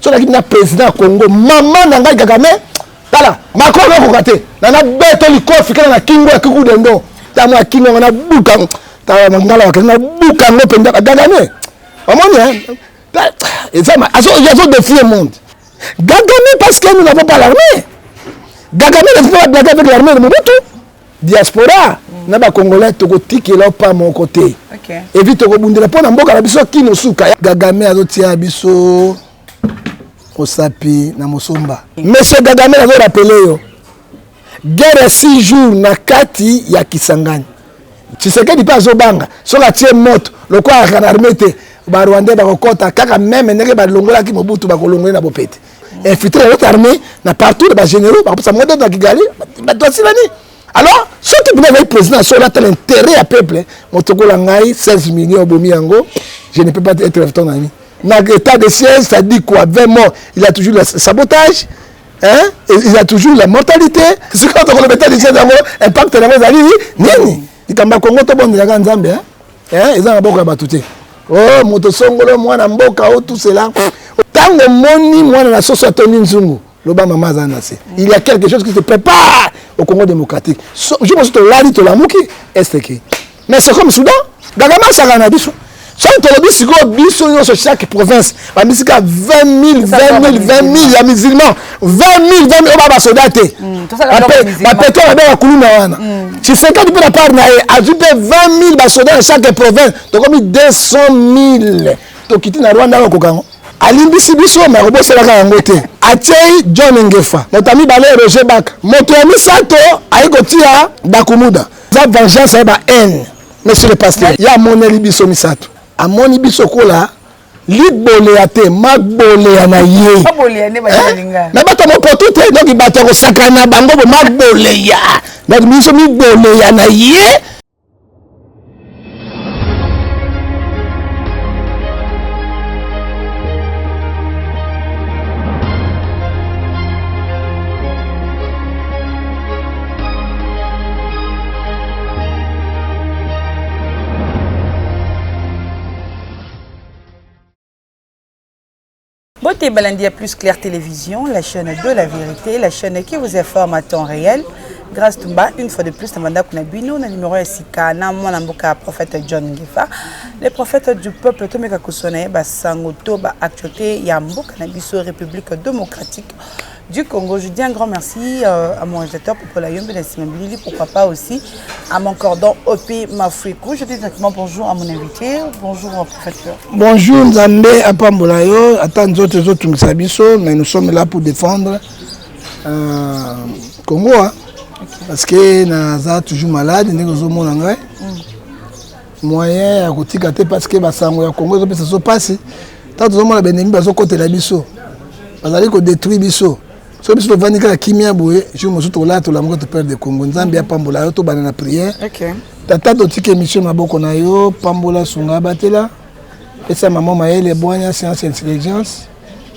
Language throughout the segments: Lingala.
Sur la président Congo, maman n'a Kagame, voilà, Macron n'a pas raté. Nana bête li kofi kana kingo ya kiku dendo. Tama kingo na buka. Tama ngala kana buka ngo penda Kagame. Amoni hein. Et ça il y a défier le monde. Kagame parce que nous n'avons pas l'armée. Kagame ne peut pas blaguer avec l'armée de Mobutu. Diaspora na ba congolais to kotiki là pas mon côté. OK. Évite to bundela pona mboka na biso kino suka. Kagame azotia biso Osapi na Mosomba. Monsieur Kagame a rappelé yo. Guerre 6 jours na kati ya Kisangani. Tshisekedi pa zobanga. So la tie moto, le quoi a armée te ba Rwanda ba kokota kaka même ndenge ba longola ki Mobutu ba kolongola na bopete. Infiltrer l'autre armée na partout de ba généraux ba ça modèle na Kigali. Ba tosilani. Alors, ceux qui veulent être président sont là tel intérêt à peuple. Motoko langai 16 millions bomi yango, je ne peux pas être ton ami. Dans l'état de siège, ça dit quoi? 20 morts, il a toujours le sabotage, hein? Il a toujours la mortalité. C'est quand on le état de siège, impact dans les alliés, nini? Il y a un Congo, tout le monde est en Zambie, hein? Ils ont un bon à battre. Oh, Motosongolo, moi, Namboka, tout cela. Tant que moni, moi, la sauce à Tony Nzungu, l'Obama Mazanase. Il y a quelque chose qui se prépare au Congo démocratique. Je pense que l'Ali, tu l'as mouki, est-ce que. Mais c'est comme Soudan, Gagama, ça a un abisso. Si on a chaque province, la musique a 20 000, 20 000, 20 000, il y a musulmans, 20 000, 20 000, on va soldats. La pétrole est bien à Koulouna. Si c'est quand tu peux la part, ajouter 20 000 soldats dans chaque province, donc comme 200 000, tu quittes la Rwanda au Kokango. Alimbisi biso mais robo c'est la gangote. Atei John Ngefa. Notre ami Balé Roger Bak. Moto ami Sato aikotia Bakumuda. Ça vengeance et ba haine. Monsieur le pasteur, il y a mon biso misato. Amoni biso kola libole ate magbole ya na ye. Magbole ne ba linga. Na bato mo poto te donc bato ko sakana bango bo magbole ya. Donc biso mi bole ya na ye. Beauté Balandia Plus Claire Télévision, la chaîne de la vérité, la chaîne qui vous informe à temps réel. Grâce Tumba, une fois de plus, Namanda Kunabino, le numéro est Sikana, mon amboka, prophète John Ngefa, le prophète du peuple Tomeka Kusone, Basangoto, Actualité, Yamboka, Nabiso, République démocratique du Congo. Je dis un grand merci à mon réalisateur pour la Yombe, pourquoi pas aussi à mon cordon Opi Mafouikou. Je dis directement bonjour à mon invité. Bonjour au professeur. Bonjour Nzambe Apambolayo, attends autres Misabiso, mais nous sommes là pour défendre Congo. Hein? Okay. Parce que Naza toujours malade, nous sommes malades. Moyen à Kotika parce que Basango ya Congo ça se passe. Tant que nous sommes là, nous sommes côté la biso. Parce que détruire biso. So biso vanika la kimia boye, je me suis là to la moko to perdre de Congo. Nzambe ya pambola yo to bana na prière. OK. Tata to tike mission maboko na yo, pambola sunga batela. Esa maman maele boanya science intelligence.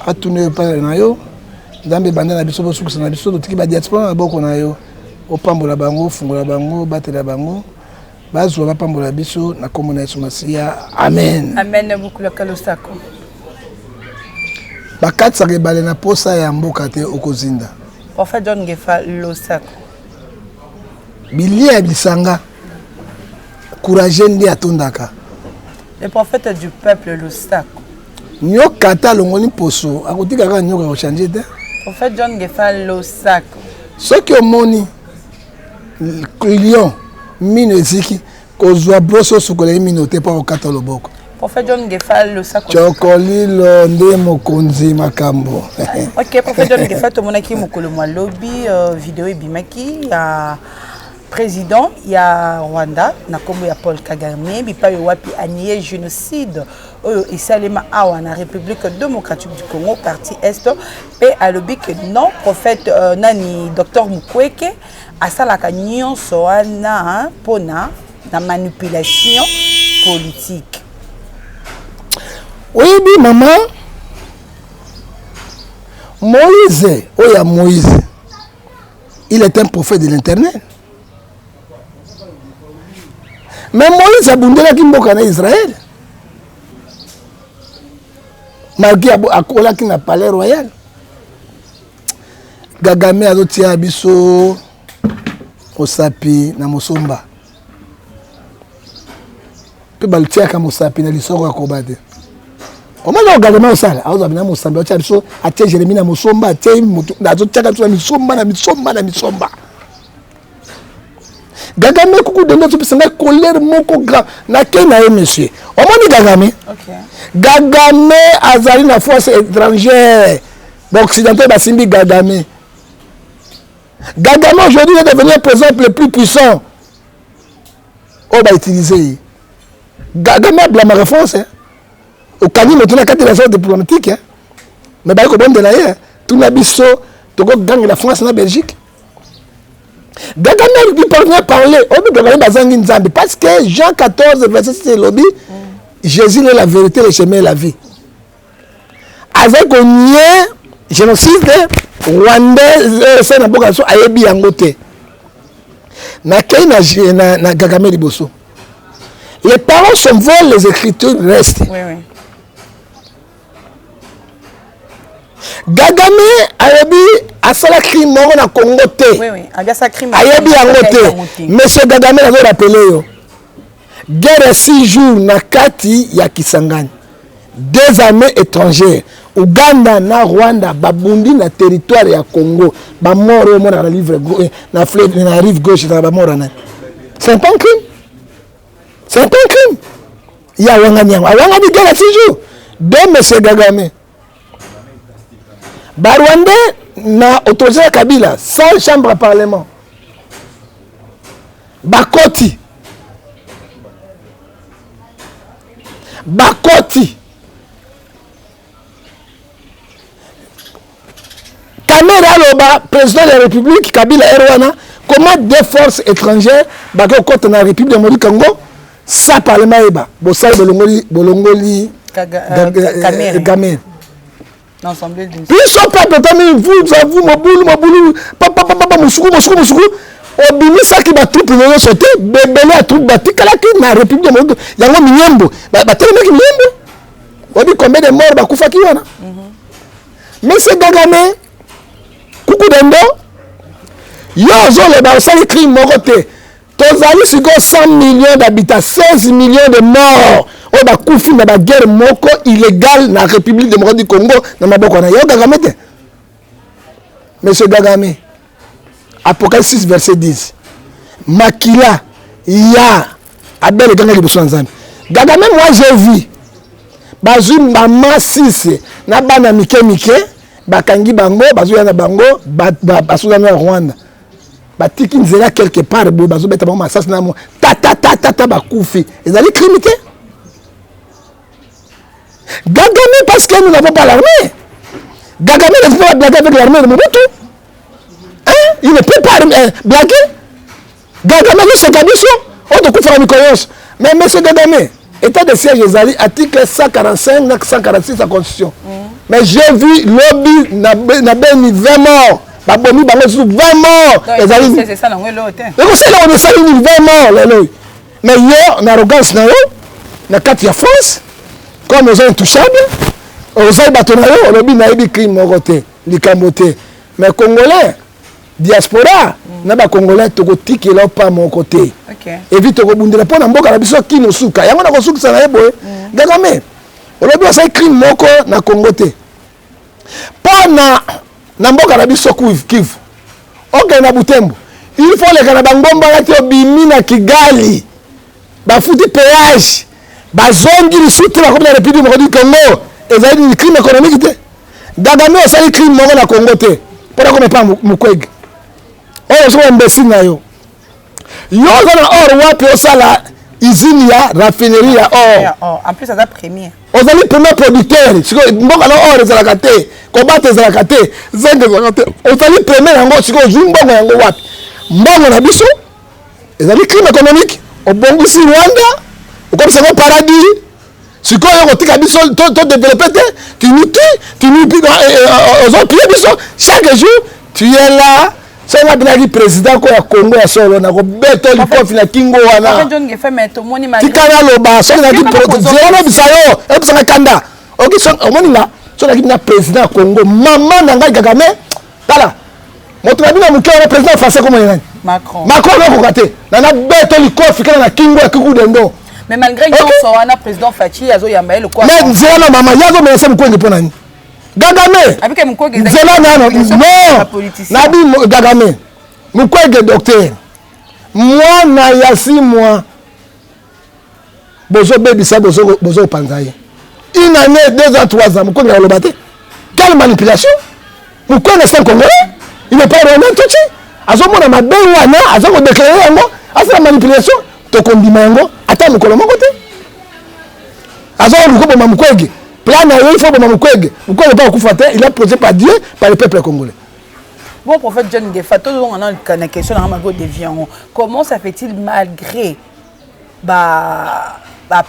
Atune pa na yo. Nzambe banda na biso bosuku na biso to tike ba diaspora maboko na yo. O pambola bango, fungola bango, batela bango. Bazwa ba pambola biso na komona Yesu Masia. Amen. Amen beaucoup le kalosako. Bakati sa rebale na posa ya mboka te okozinda. Prophète John Ngefa Losako. Bilia bisanga. Courage ndi atondaka. Le prophète du peuple Losako. Nyokata longoni poso, akotika ka nyoka ko changer te. Prophète John Ngefa Losako. Ce que moni lion mino eziki kozwa broso sukole minote pa okata loboko. Prophète John Ngefa Losako. Chokolilo nde mokonzi makambo. OK, prophète John Ngefa to monaki mokolo mwa lobby vidéo ebimaki ya président ya Rwanda na kombo ya Paul Kagame bipa yo wapi anié génocide oyo isalema awa na République démocratique du Congo partie est pe alobi que non prophète nani docteur Mukwege asalaka nyonso wana pona na manipulation politique. Oui, maman. Moïse, Moïse, il est un prophète de l'Internet. Mais Moïse a bundé la Kimboka en Israël. malgré akolaki na palais royal. Gagame azotia biso osapi na Mosomba. Pe balutiaka Mosapi na lisoko ya kobade. Omana Gagame osala, azo bina Mosamba otia biso atie Jérémie na Mosomba, atie mutu azotiaka biso na Misomba. Gagame kuku dende tu pisanga colère moko grand na kena ye monsieur. Omani Gagame. OK. Gagame azali na force étrangère. Occidentaux basimbi Gagame. Gagame aujourd'hui est devenu le président le plus puissant. On va utiliser. Gagame a blâmé la France. Au Cani, mais tout n'a qu'à des raisons diplomatiques. Mais bah, il y a tout n'a biso, tout gagne la France et la Belgique. Gagame lui parvient à parler. Parce que Jean 14, verset 6, c'est lobby. Jésus est la vérité, le chemin et la vie. Avec un lien génocide rwandais, c'est un boka so ayebi yangote. Na kei na Gagame liboso. Les paroles s'envolent, les écritures restent. Oui. Gagame ayebi asala crime moko na Congo te. Oui. Agasa crime. Ayebi yangote. Monsieur Gagame a rappelé yo. Guerre 6 jours na kati ya Kisangani. 2 armées étrangères. Ouganda na Rwanda babundi na territoire ya Congo. Ba mort mo na livre na fleuve na rive gauche na ba mort na. C'est un crime. C'est un crime. Il y a Wanganyang. Wanganyang guerre 6 jours. De monsieur Gagame. Ba Rwanda na autorisé Kabila sans chambre à parlement. Bakoti. Kamera Loba, président de la République, Kabila Erwana, comment 2 forces étrangères, Bako Kote na République de Mali Congo, ça parlement eba, Bossai Bolongoli, Kamera. L'ensemble d'une. Puis son peuple, vous, Moboulou, papa, Moussoukou, Obimi Saki ba troupe na sauté, bébé la troupe batika la ki na République de Mali, yango minyembo, ba tele meki minyembo. Obi combien de morts bakufa ki wana? Mais c'est Gagame Kuku Dendo, Yozo le Baosali crime morote. Tozali siko 100 millions d'habitants, 16 millions de morts. O bakufi na ba guerre moko illégale na République démocratique du Congo na maboko na yo Gagame te. Monsieur Gagame, Apocalypse 6 verset 10. Makila ya Abel Ganga liboso nzambe. Gagame moi j'ai vu. Bazui maman 6 na bana mike bakangi bango bazuya na bango basuya na Rwanda batiki nzela quelque part bo bazo beta bango masasi na mo ta bakufi ezali crime te. Gagame parce que nous n'avons pas l'armée. Gagame ne peut pas blaguer avec l'armée de Mobutu. Il ne peut pas blaguer. Gagame c'est Gabiso on te couvre la cohérence. Mais monsieur Gagame état de siège ezali article 145 146 de la constitution. Mais j'ai vu lobby na beni 20 morts. Babomi bango sous 20 morts. C'est ça na ngelo te. Et c'est là on est sali 20 morts lelo. Mais yo na arrogance na yo na kati ya France comme aux intouchables. Aux bateaux na yo lobby na yebi crime morote, likambo te. Mais congolais diaspora na ba congolais tokotiki là pas mon côté. OK. Et vite tokobundela pona mboka na biso kino suka. Yango na kosuka na yeboye. Gagame. Olobi ça crime moko na Congo te. Pona na mboka na biso Kivu. OK na Butembo. Il faut les kana bangomba ngati obimi na Kigali. Ba futi péage. Ba zongi lisuti na la République du Congo. Ezali ni crime économique te. Gagame ça crime moko na Congo te. Pona ko pas mukwege. Oh so imbécile na yo. Yo na or wapi osala usine ya raffinerie ya or. En plus ça a premier. Ozali premier producteur. Siko mboka na or ezalaka te. Kobate ezalaka te. Zenga ezalaka te. Ozali premier yango siko zumbongo yango wapi. Mbongo na biso ezali crime économique. Obongisi Rwanda. Okomisa ngo paradis. Siko yo kotika biso to développer te. Tu nous ozopie biso chaque jour tu es là. C'est un petit président qui a Congo à solo na ko beto li kofi na kingo wana. John Gefa meto moni ma. Tikana loba so na ki zero bisayo e bisanga kanda. Ok, au moins là, sur la président Congo, maman n'anga Kagame, voilà. Mon travail na muké le président français comment il est Macron. Macron non kokaté. Nana beto li kofi kana na kingo ya kuku dendo. Mais malgré que son ana président Fachi azo yamba le quoi. Mais nzela maman yazo mais c'est mukwenge pona ni. Gagame. Avec mukwenge nzela nano non. Nabi Gagame. Mukwenge docteur. Moi na yasi moi. Bozo bebisa bozo panzaye. Une année, 2 ans, 3 ans, mukwenge ya lobate. Quelle manipulation? Mukwenge c'est Congolais. Il n'est pas vraiment touché. Azomona mabe wana, azoko déclarer yango, asa manipulation, to kondima yango, ata mukolo moko te. Azoko luko ba mukwege. Plan na il faut ba mukwege. Mukwege pas kufa te, il est posé par Dieu, par le peuple congolais. Bon prophète John Ngefa, tout le monde a une question dans Mago Devian. Comment ça fait-il malgré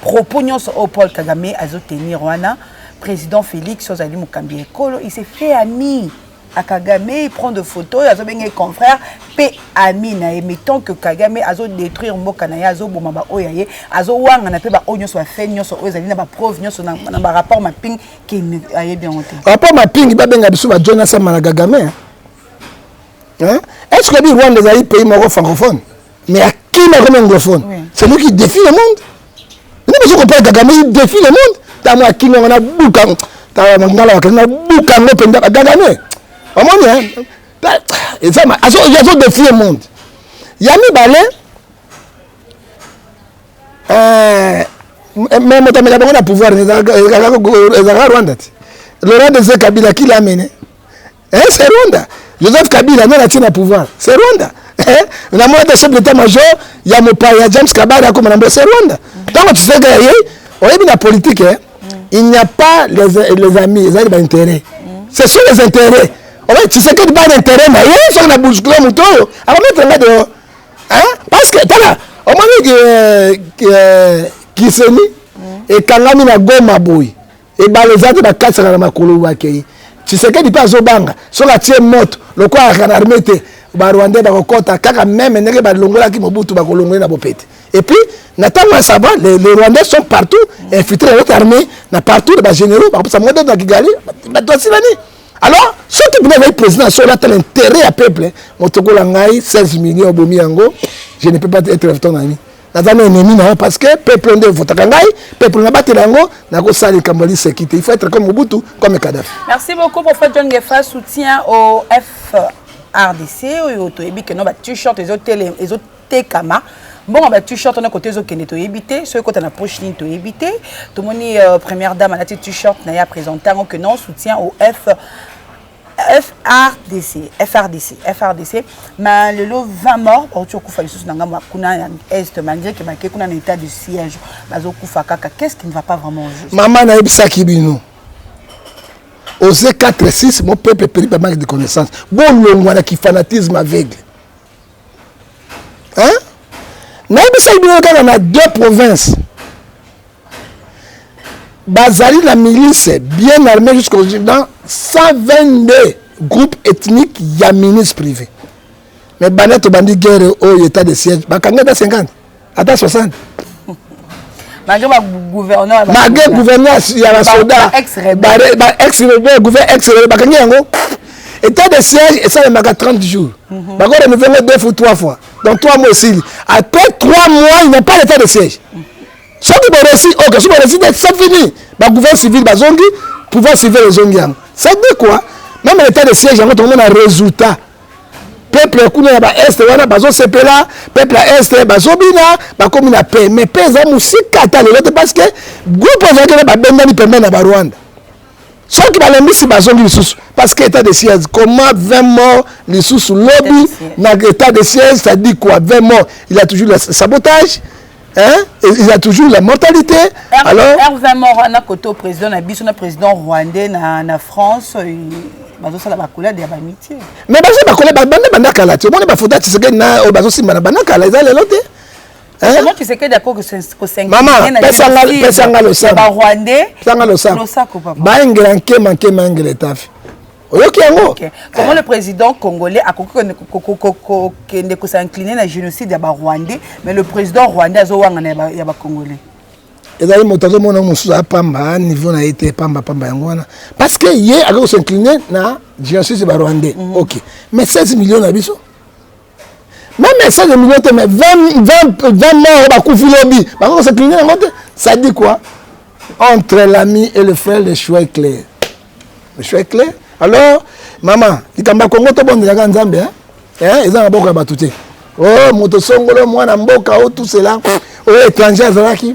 propos au Paul Kagame à tenir wana président Félix Ozali Mukambi Ekolo, il s'est fait ami à Kagame, il prend des photos, il a des confrères, pe ami na mettons que Kagame a détruire Mokanaya, azo bomba oyaye, azo wanga na pe ba onyo so fait nyoso ozali na ba preuve nyoso na ba rapport mapping qui aye bien honte. Rapport mapping ba benga biso ba Jonas Samana Kagame. Hein? Est-ce que le Rwanda est un pays francophone? Mais à qui est anglophone? Oui. C'est lui qui défie le monde. Nous ne pouvons pas Kagame, il défie le monde. T'as moi qui on a boucan, t'as mangala on a boucan no penda Kagame. Et ça, il y a des filles au monde. Il y a mis balai. Mais on a pouvoir. Le roi de Zé Kabila, qui l'a amené? C'est Rwanda. Joseph Kabila, non, il a pouvoir. C'est Rwanda. On a moins de chef d'état-major, il y a James Kabila, comme on a c'est Rwanda. Donc, tu sais qu'il y a la politique, il n'y a pas les amis, ils ont des intérêts. Ce sont les intérêts. Tu sais que tu n'as pas d'intérêt, mais il y a un bousculé mouton. Alors, mettre là dehors. Parce que, au moment qui se dit, et quand on a mis la gomme à bouille, et les autres, ils ont cassé la makolo. Tu sais que tu pas Zobanga, sur la tienne moto, le quoi à l'armée, les Rwandais, les Rwandais, car même les Rwandais qui m'ont na bopete. Et puis, notamment ça va, les Rwandais sont partout, infiltrés dans notre armée, partout, les généraux, par exemple, ça m'a donné dans Kigali, alors, ceux qui veulent être président sont là, tel intérêt à peuple. Mon Togo Langaï, 16 millions de Bomiango, je ne peux pas être ton ami. Nous avons un ennemi parce que le peuple ne vote pas. Le peuple n'a pas de langue, n'a pas de Kambali sécurité. Il faut être comme Mobutu, comme Kadhafi. Merci beaucoup, prophète John Ngefa. Soutien au FRDC, au Toyebi, que nous avons t-shirt, les autres Tekama. Bon, on va t-shirt, on a côté qui est évité, ceux qui ont la prochaine ligne évité. Tout le monde, première dame, a t-shirt, n'a pas présenté, que non, soutien au FRDC. Mais le lot 20 morts, tu as est malgré que on a un état de siège. Qu'est-ce qui ne va pas vraiment juste? Maman n'a pas ça qui bino. Osez 4-6, mon peuple périt par manque de connaissances. Bon, on a qui fanatisme aveugle. Hein? Nous avons 2 provinces. Bazali, la milice, bien armée jusqu'au dans 122 groupes ethniques, il y a ministre privé. Mais Banet au bandit guerre au état de siège, Bakanga 50, à 60. Malgré le gouverneur, il y a un soldat, ex-rebelle, Bakanga yango. État de siège, et ça, il y a 30 jours. Bakanga renouvelé 2 ou 3 fois. Donc 3 mois aussi. Après 3 mois, il n'y a pas d'état de siège. Ceux qui vont réussir, ok, ceux qui vont réussir, c'est fini. Le gouvernement civil, le pouvoir civil, les zongi. Ça dit quoi? Même l'état de siège, on a un résultat. Peuple, est, on a bazo sepela, peuple est, bazo bina, comme une paix. Mais paix, ça aussi catalogue parce que groupe de gens qui ont permis à Rwanda. Ceux qui vont les bazongi parce que l'état de siège, comment 20 morts, les sous lobby, dans l'état de siège, ça dit quoi? 20 morts, il a toujours le sabotage. Hein? Il a toujours la mortalité. Alors, R20 morts, on a côté président, on a président rwandais en France. Ça la bakola de amitié. Mais ça bakola banda kala. Tu vois les bafoda tu sais que na bazo simana banda kala ils allaient l'autre. Comment tu sais que d'accord que 5 maman pesanga le sang. Ba rwandais. Pesanga le sang. Ba ngranke manke mangele taf. Comment le président congolais a s'incliner dans le génocide de Rwandais, mais le président rwandais a zowanga ya ba congolais. ezali moto azomona mosusu apamba niveau na été pamba yango wana parce que ye ako s'incliner na génocide barwandais. OK. Mais 16 millions na biso. Même 16 millions mais 20 morts bakufi lobi. Bako s'incliner na ngote. Ça dit quoi? Entre l'ami et le frère, le choix est clair. Le choix est clair. Alors, maman, likamba Congo to bon de Nzambe hein? Ils ont beaucoup batouté. Oh, moto songolo mwana mboka o tout cela. Oh, étranger azalaki.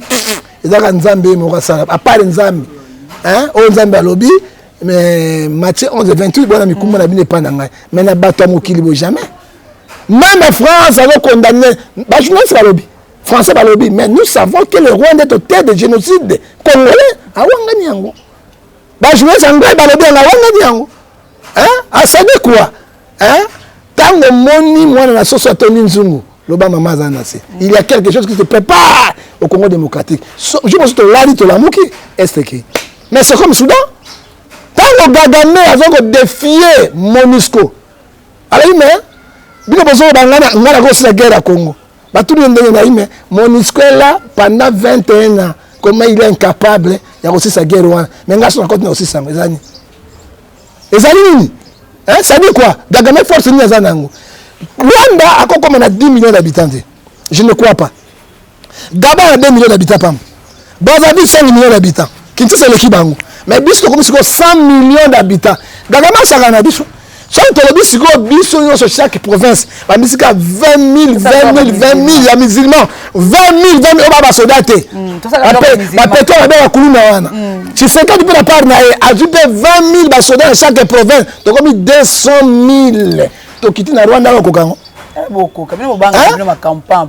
Ils ont Nzambe mo kasala. À part Nzambe. Hein? O Nzambe alobi mais Matthieu 11:28 bona mikumba na bine pa na ngai. Mais na bato mokili bo jamais. Même la France a condamné. Ba journaliste balobi. Français balobi, mais nous savons que le Rwanda est auteur de génocide congolais. Awanga niango. Ba journaliste anglais balobi awanga niango. Hein? Ah, ça dit quoi? Hein? Tant que moni moi na soso toni nzungu, loba mama zanase. Il y a quelque chose qui se prépare au Congo démocratique. Je pense que l'ali to la muki est que. Mais c'est comme Soudan. Tant que Kagame a défié MONUSCO. Alors mais bino bozo bangana ngala ko se guerre à Congo. Ba tout le monde na ime MONUSCO est là pendant 21 ans. Comment il est incapable ya ko sa guerre wana. Mais ngaso na continue aussi ça ezani. Ezali hein, ça dit quoi? Kagame force ni azanango. Rwanda a comme on a 10 millions d'habitants. Je ne crois pas. Gabon a 2 millions d'habitants. Brazzaville 5 millions d'habitants. Kinshasa c'est l'équipe bango. Mais biso comme si 100 millions d'habitants. Kagame ça gana biso. Soit le biso biso sur chaque province. La musique a 20 000 il y a musulmans. 20 000 on va soldater. La pétrole a kuluna wana. Tu sais quand tu peux la part na ajouter 20 000 soldats dans chaque province. Donc comme 200 000. To kiti na Rwanda ko kango. Beaucoup quand même banga ma campagne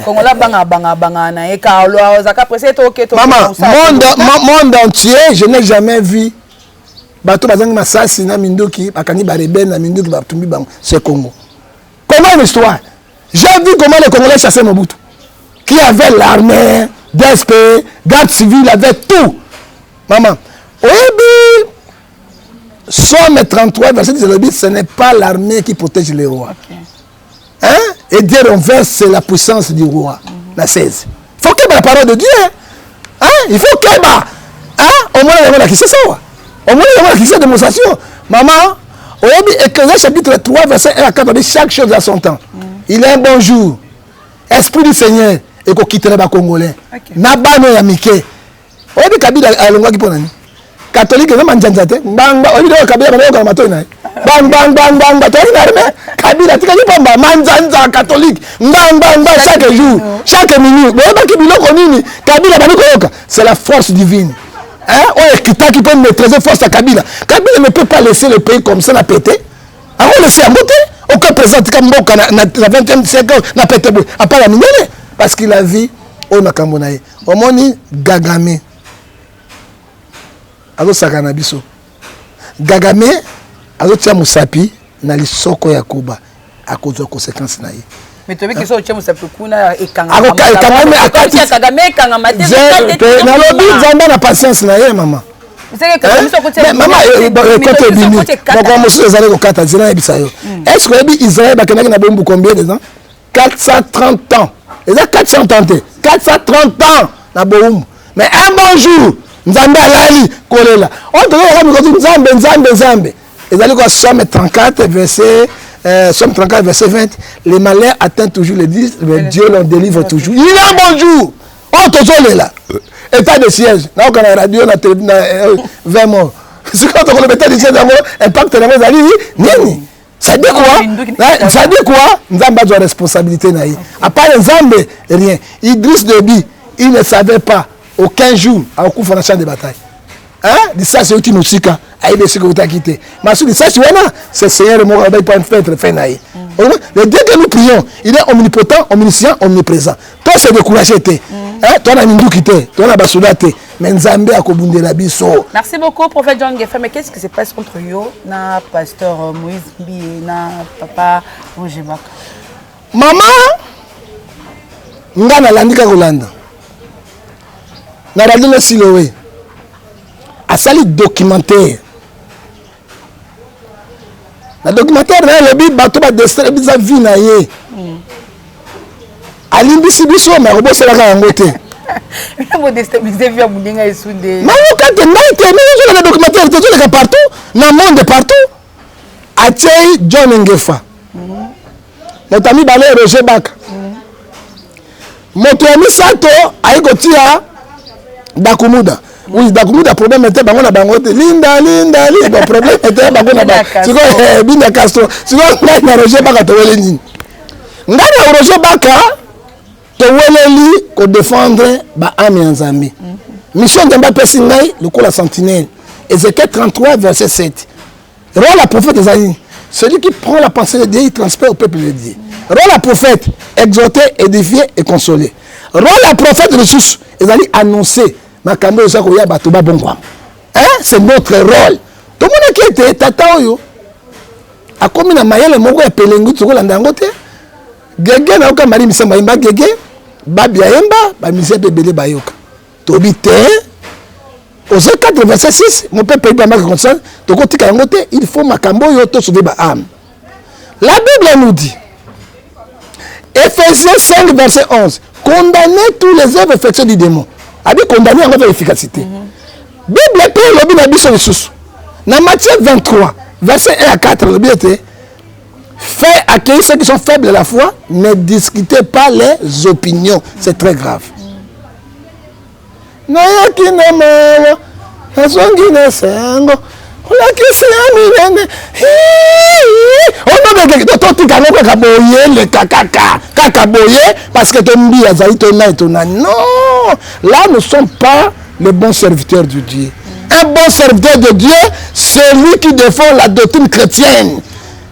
Congo la banga na e ka lo zaka pressé to ke to. Maman, monde entier, je n'ai jamais vu bato bazangi masasi na mindoki bakani ba rebelle na mindoki ba tumbi bango c'est Congo. Comment une histoire? J'ai vu comment les Congolais chassaient Mobutu. Qui avait l'armée, DSP, garde civile, avait tout. Maman, oui, Somme 33, verset 10, ce n'est pas l'armée qui protège les rois. Okay. Hein? Et dire on verse la puissance du roi. La 16. Il faut qu'il y ait la parole de Dieu. Hein? Il faut qu'il y ait au moins il y a qui c'est ça. Au moins il y a qui c'est démonstration. Maman, au Ecclésiaste chapitre 3, verset 1 à 4, on dit chaque chose à son temps. Il est un bon jour. Esprit du Seigneur, et qu'on quitte les Congolais. Nabano ya Mike. Au début, Kabila a l'ongwa qui pose. Catholique, non manjanzate. Bang bang. Au début, Kabila a l'ongwa qui pose. Bang bang bang bang. Catholique, Kabila, tu as dit manjanza catholique. Bang bang bang chaque jour, chaque minute. Kabila, c'est la force divine. Hein? Qui peut maîtriser force à Kabila. Kabila ne peut pas laisser le pays comme ça, n'a pété. Alors, on laisse à monter. Aucun président comme Mboka na 20e siècle n'a pété. À part la minelle. Parce qu'il a vu au Nakambonaye. Au moni Kagame. Alors, ça a biso. Kagame, alors, tu as Moussapi, na l'isoko ya Kuba. À cause de conséquences. Mais tu veux que ça au Tchèque Kuna et Kagame na lobi Zamba na patience na ye maman. Maman côté bini. Donc on se allait au Qatar, est-ce que Israël ba kenaki na bombu combien de ans? 430 ans. Et ça 430 ans na bombu. Mais un bon jour, Nzambe alali kolela. On doit Nzambe. Et allez quoi Somme 34 verset Somme 34, verset 20, les malheurs atteignent toujours les 10, mais Dieu l'en délivre toujours. Il a un bon jour. Oh, toujours là. État de siège. Là, on a la radio, on a 20 morts. C'est quand on a l'état de siège, impact dans les amis, nini. Ça dit quoi? Ça dit quoi? Nzambe a une responsabilité. À part Nzambe, rien. Idriss Déby, il ne savait pas, aucun jour, à coup de champ de bataille. Hein? Ça, c'est une musique. Mais c'est le Seigneur de mon rabbin pour faire naï. Le Dieu que nous prions, il est omnipotent, omniscient, omniprésent. Toi, c'est découragé. Toi, on a Mindou quitté. Toi, on a Basoudate. Mais Nzambe a kobunde la biso. Merci beaucoup, prophète John Ngefa. Mais qu'est-ce qui se passe entre yo, na pasteur Moïse Mbi et na papa Roger Baka? Maman, nga na landika kolanda. Na radine Siloé. A sali documentaire. Le documentaire le bi bato ba destin bisa vie na ye. Ali bisi biso mais robo sala ka ngote. Vous déstabilisez via Moudinga et Soundé. Mais quand tu as un documentaire, tu es partout, dans le monde partout. Atchei John Ngefa. Notre ami Balé Roger Baka. Notre ami Sato Aïkotia Dakumuda. Oui, Dakumuda, problème était bango na bango. Linda, bon problème était bango na bango. C'est quoi, Binda Castro. C'est quoi, na Roger Baka, tu veux les Ngana Roger Baka, tu veux les ko défendre ba ami en Zambie. Mission d'Amba Pessingai, le coup la sentinelle. Ézéchiel 33, verset 7. Roi la prophète Esaïe, celui qui prend la pensée de Dieu, il transmet au peuple de Dieu. Roi la prophète, exhorter, édifier et consoler. Roi la prophète de Sous, Esaïe annoncer, Makambo Osakoya Batoba Bongwa. Hein? C'est notre rôle. Tout le monde qui était tata oyo. A commis na mayele moko ya pelengu tsoko la ndangote. Gege na oka mari misamba imba gege, babia yemba, ba misé bebele bayoka. Tobite Osée 4, verset 6, mon père paye pas ma conscience, il faut Makambo yoto sauver ma âme. La Bible nous dit, Ephésiens 5, verset 11, condamnez tous les œuvres effectuées du démon. A dit condamner en efficacité. Bible paye le bien abyssal sous. Dans Matthieu 23, verset 1 à 4, le bien était, fait accueillir ceux qui sont faibles de la foi, ne discutez pas les opinions. C'est très grave. Nayaki na mawa azongi na sango olakisi ya milene onoge totika ngo kaka boye le kaka boye parce que tombi azali tona non, là nous ne sommes pas les bons serviteurs de Dieu. Un bon serviteur de Dieu, celui qui défend la doctrine chrétienne,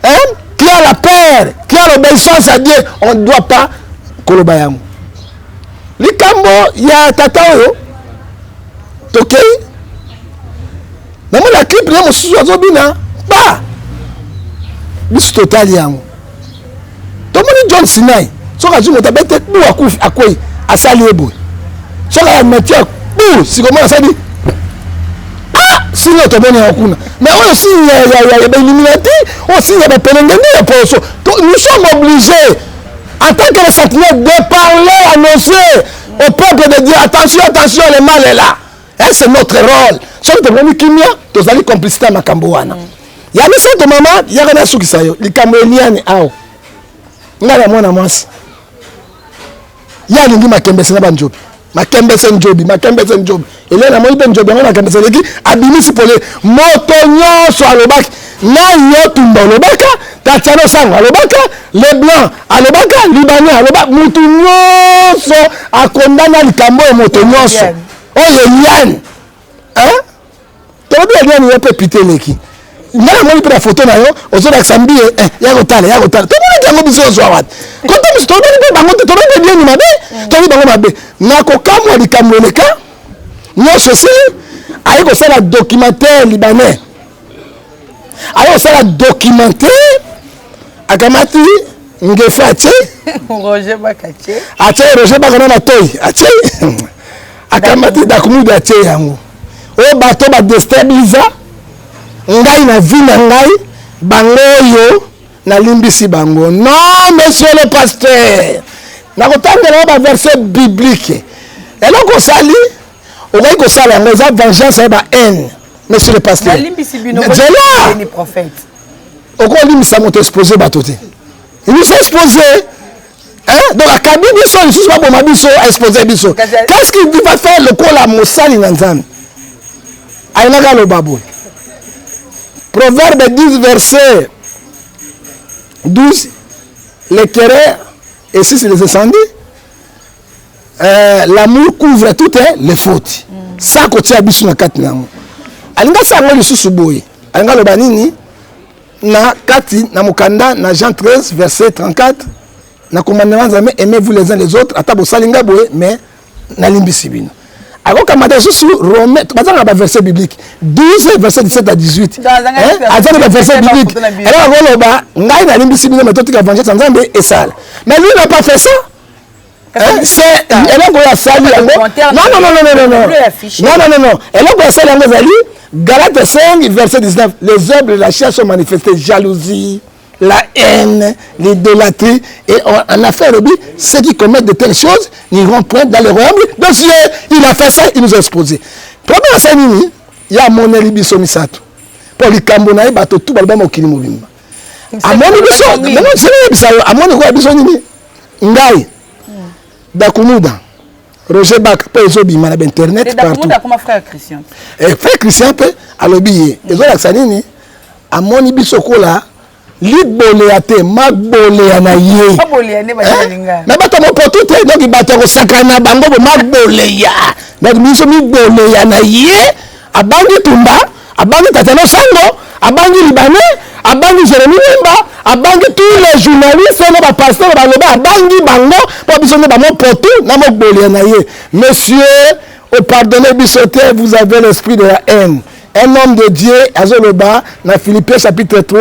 hein? Qui a la peur, qui a l'obéissance à Dieu, on ne doit pas kolobayamu likambo ya tatao ok? Dans la clip, nous sommes bien. Bah! Bis total yango. Tout le monde John Sinai. So ka jumo tabete bu akoi asali ebo. So ka metier bu si comment ça dit? Ah! Si nous to bone hakuna. Mais aussi ya Illuminati, aussi ya pelengende ya poso. Nous sommes obligés en tant que les sentinelles de parler, annoncer au peuple de dire attention, le mal est là. C'est notre rôle. Si tu as kimia, tu as complicité à Makambouana. Il y a des gens qui maman, il y a des gens qui sont les Camerouniens. Il y a des gens qui il y a des gens qui sont les job. Makembe sen job. Et là, la moitié de job, on a Makembe sen job. Abimisi pour les motonnions sur le bac. Na yotumba le bac. Tatiano sang le bac. Les blancs à le bac. Libanais à le bac. Motonnions à condamner le Cambo et motonnions. Oh, il y a Yann. Hein? Tu as dit qu'il y a un pité l'équipe. Il y a une photo là, aux autres Sambi, il y a un tal. Tout le monde a dit que c'est un quand tu as dit que tu as dit que tu as dit documentaire libanais. Alors, c'est la documentaire à Kamati, Ngefa, Roger Bakache. Roger Bakache. Akamati Dakumuda atie yango. O bato ba destabiliza ngai na vie na ngai bangoyo na limbisi bango. Non, monsieur le pasteur. Na kotangela ba verset biblique. Et là ko sali, o ko sala yango za vengeance ba haine. Monsieur le pasteur. Na limbisi bino ko ni prophète. O ko limbisa moto exposer batote. Il nous exposé. Hein? Donc, la cabine, ils sont pas pour biso exposer biso. Qu'est-ce qu'il va faire le col à Moussali Nanzan? Aïnaga le babou. Proverbe 10, verset 12. Les querelles, et si c'est les incendies, l'amour couvre toutes les fautes. Ça, côté à biso na katinamo. Alinga sa ngoli susuboy. Alinga le banini na kati na mukanda na Jean 13, verset 34. Na commandement jamais aimez-vous les uns les autres atabo salinga boye mais na limbisi bino alors kamada sous Romains bazanga ba verset biblique 12 verset 17 à 18 azana ba verset biblique alors ngoloba ngai na limbisi bino mais totika vengeance nzambe et sale mais lui n'a pas fait ça c'est elle a goya sali non elle a goya sali Galates 5 verset 19 les œuvres de la chair sont manifestées jalousie la haine, l'idolâtrie. Et en affaire, ceux qui commettent de telles choses n'iront point dans le royaume de Dieu. Il a fait ça, il nous a exposé. Problème à Sanini, il y a mon Elibiso Misato. Pour les Cambonaïs, tout le monde qui mobimba. À mon Elibiso, à mon Elibiso, Ngai, Dakumuda, Roger Bak, pour les autres, il internet partout. Comme frère Christian. Frère Christian, à l'obéir. Et donc, Sanini, à mon Elibiso, là, Liboléate, Magboléanaye. Mais bato mo potu te donc bato ko sakana bango bo Magboléya. Donc miso Magboléanaye, abangi tumba, abangi tatano sango, abangi libanais, abangi Jérémie Memba, abangi tous les journalistes, les pasteurs, abangi bango pour biso ba mo potu na Magboléanaye. Monsieur, au pardonnez bisoté, vous avez l'esprit de la haine. Un homme de Dieu, Azoloba, dans Philippiens chapitre 3,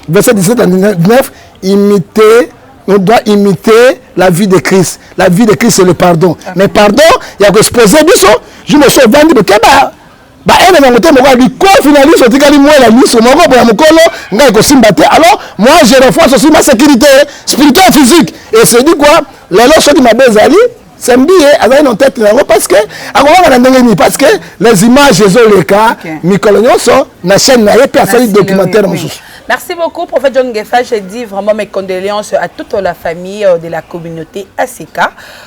verset 17 à 19, on doit imiter la vie de Christ. La vie de Christ, c'est le pardon. Okay. Mais pardon, il y a que se poser du son. Je me suis vendu, mais qu'est-ce alors, moi, je renforce aussi ma sécurité spirituelle, physique. Et c'est dit quoi? Les lois qui m'a besoin c'est un billet avec une tête parce que les images les cas sont la chaîne documentaire. Merci beaucoup, prophète John Ngefa. Je dis vraiment mes condoléances à toute la famille de la communauté ACK.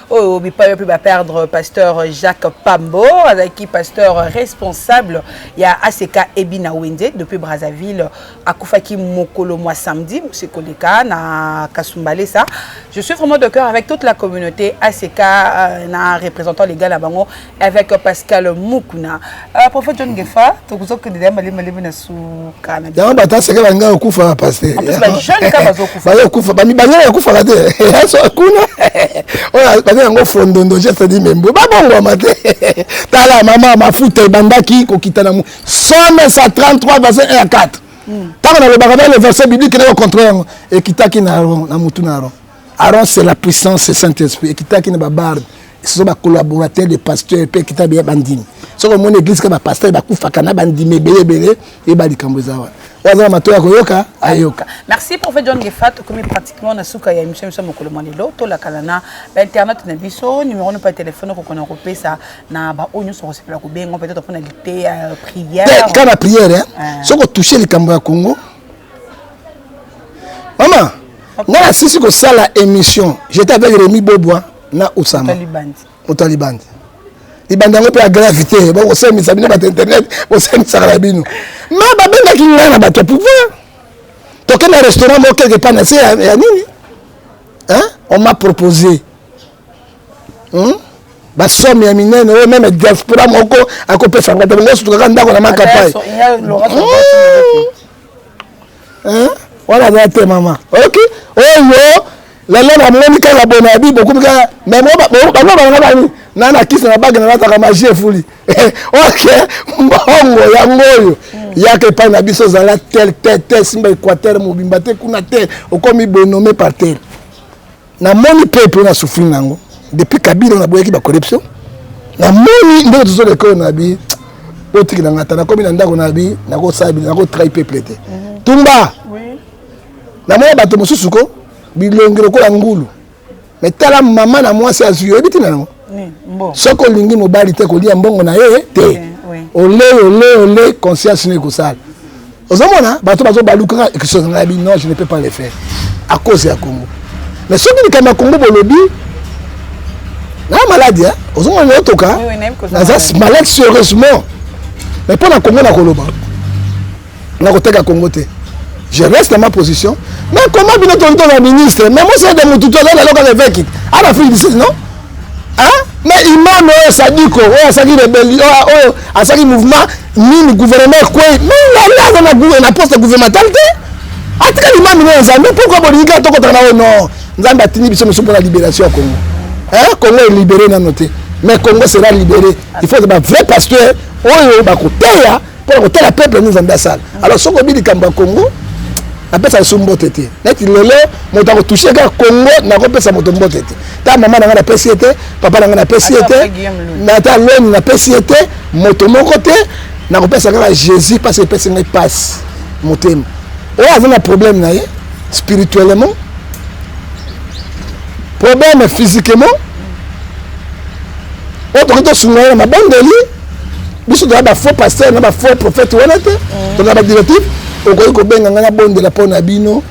On ne peut pas perdre pasteur Jacques Pambo, avec qui pasteur responsable. Il y a ACK Ebina Wende depuis Brazzaville, à Koufaki Mokolo moi samedi, M. Koleka, na Kasumbalé ça. Je suis vraiment de cœur avec toute la communauté ACK, na représentant légal à Bango, avec Pascal Moukouna. Prophète John Ngefa, tu as que des gens sous Canada. Okufa pasteur. Jeune ka okufa ba mibanya okufa kate. Yaso kuna. Oya ba ngo fondondo je te dis membo. Ba bongo mate. Tala mama mafuta bandaki ko kitana mu. Somme 133 verset 1 à 4. Tant on a le verset biblique est au contraire et kitaki na mutu na Aaron. Aaron c'est la puissance c'est Saint-Esprit et kitaki na babarde. Ce sont des collaborateurs de pasteurs et qui bien bandini. Ce que mon église comme pasteur ba kufa kana bandimi belé et ba likambozawa. Merci prophète John Ngefa, comme pratiquement na souka ya émission so mokolo manelo to la kalana ba internet na biso numéro pas téléphone ko na kopé ça na ba onyo so sepela ko bengo peut-être pour na lité prière. Quand la prière ce que toucher les Cambodgiens Congo. Maman, na sisi ko sala émission, j'étais avec Rémi Bobois na Osama. Au Taliban. Il y a une gravité. Bon, on sait, mais ça vient de internet, on sait que ça va bien. Mais il y a un pouvoir. Donc, un restaurant, quelque part, on m'a proposé. La somme est minée, même la diaspora, à côté de ça, on a dit, maman. Ok. Oh, la langue a montré la bonne habitude, beaucoup de gens. Mais moi, nana kisi na bague na nataka magie fuli. OK, mbongo ya ngoyo. Yake pa na biso zala tel simba équateur mobimba te kuna te okomi bonomé par terre. Na moni peuple na souffrir nango. Depuis Kabila na boyaki ba corruption. Na moni ndo tuzo le ko na bi. Otiki na ngata na komi na ndako na bi na ko sabi na ko trai peuple te. Tumba. Oui. Na mo bato mosusu ko bilongero ko ya ngulu. Mais tala maman na moi c'est azuyo ebiti na nango. Soko lingi mobali te kolia mbongo na ye te. Olé conscience ne kosala. Ozomona bato bazo baluka ekso na bi non je ne peux pas le faire à cause ya Congo. Mais soki likama Congo bolobi na maladie ozomona otoka na za malade sérieusement. Mais pour la Congo na koloba na koteka Congo te. Je reste à ma position. Mais comment bien ton ministre mais moi c'est de mututo na loka le veki. À l'Afrique du Sud non? Mais imam Sadiko, Asaki rébellion, Asaki mouvement, ni gouvernement quoi, mais là on a poste gouvernemental. Atra imam ne Zambie pourquoi Bolinga to kotana non, Zambie atini biso pour la libération au Congo. Congo est libéré na noté. Mais Congo sera libéré. Il faut des vrais pasteurs oyo ba koteya pour que la peuple nous ambassade. Alors soko bi likamba Congo après ça sombo tété net lelo moto ko toucher ka Congo na ko pesa moto mbo tété ta maman na na PCT papa na PCT na ta loni na PCT moto moko té na ko pesa ka Jésus parce que pesa ne passe motema o a un problème na ye spirituellement, problème physiquement. Autre que sur ma bande de lit, biso doit ba faux pasteur, na ba faux prophète honnête, donc na ba directif, au ko ko benga na bande de la pona bino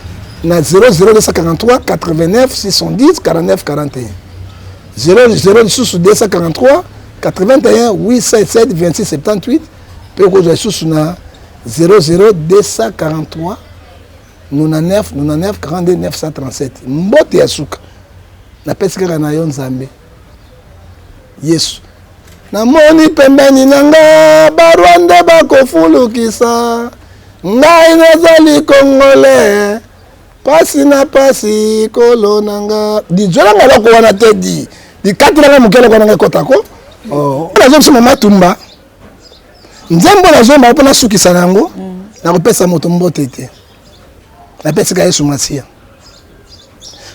na 00243 89 610 49 41. 243 81 877 26 78. Puis au ko sous na 00243 99 99 42 937. Mbote ya suka. Na pesika na yo nzambe. Yesu namoni pembeni nanga barwanda bakofulukisa ngai nazali kongole pasi na pasi kolo nanga dijola ngala ko wana te di katira mukele ko nanga kotako nazo sema matumba nzembo nazo mba pona sukisa nango na kopesa moto mbote te na pesika Yesu masia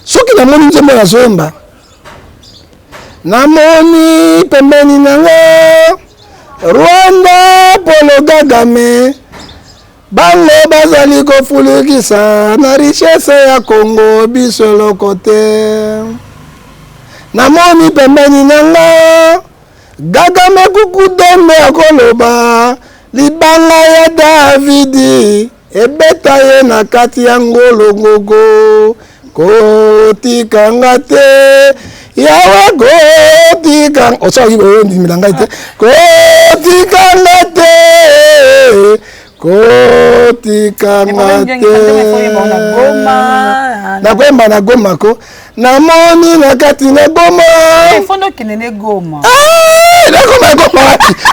soki namoni nzembo nazo mba namoni pembeni nanga Rwanda Paul Kagame bango bazali kofulukisa na richesse ya Congo biso lokote. Namoni pembeni nanga Kagame kukudombe akoloba libanga ya Davidi ebeta ye na kati ya ngolongogo kotikanga te yawa kotikanga osoki bondi milanga te kotikanga te kotikanga te na kwemba na Goma ko namoni na kati na Goma fondo kinene Goma na Goma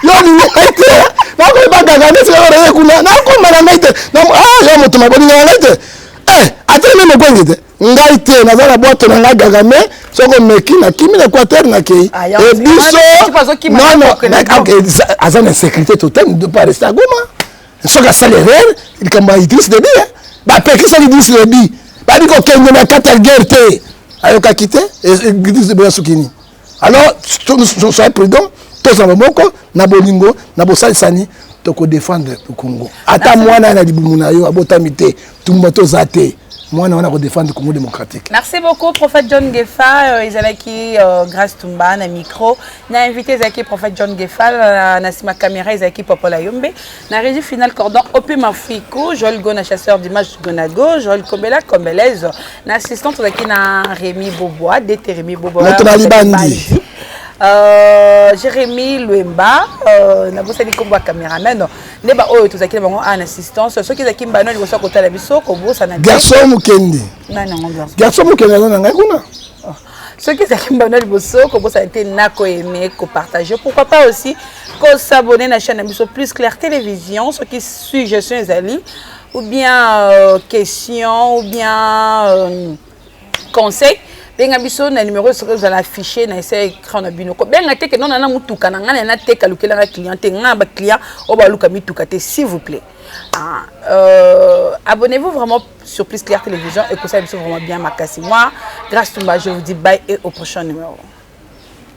yo ni ngate na ko bagaga nese ore kuna na ko mara ngate na yo moto maboni ngate ateme mo gwengete ngai te nazala boto na ngai Kagame soko meki na kimi na Équateur na kei et biso non azana sécurité totale de pas rester à Goma soka salaire il kamba Idriss Déby ba peki sa Idriss Déby ba diko kenye na kata guerre te ayoka kité Idriss Déby sukini alors soyez prudent tous en moko na bolingo na bosalisani toko défendre le Congo ata mwana na libumu na yo abotamite tumbato zate. Moi, on a défendre le Congo démocratique. Merci beaucoup, prophète John Gefa. Ils allaient qui, grâce Tumba, na micro. Na invité Zaki, prophète John Gefa, na ma caméra, Zaki Popola Yombe. Na régie finale cordon, Opim Africo, Joël Gona, chasseur d'image Gonago, Joël Kombela, Kombelaise, na assistante Zaki na Rémi Bobois, DT Rémi Bobois. Maintenant, Libandi. Jérémy Luemba, na bossali komba caméraman, ne ba oyo tozaki bango en assistance, ceux qui zaki mbano liboso ko tala biso ko bossa na garçon mukendi. Garçon mukendi na ngai kuna. Ceux qui zaki mbano liboso ko bossa te na ko aimer, ko partager, pourquoi pas aussi ko s'abonner na chaîne biso Plus Clair Télévision, ceux qui suggestions ali ou bien questions ou bien conseils. Benga biso na numéro sur vous allez afficher na écran na binoko benga te que non na mutuka na ngana na te kalukela na client te ngaba client o ba luka mituka te s'il vous plaît. Abonnez-vous vraiment sur Plus Clair Télévision et que ça biso vraiment bien makasi moi grâce Tumba je vous dis bye et au prochain numéro.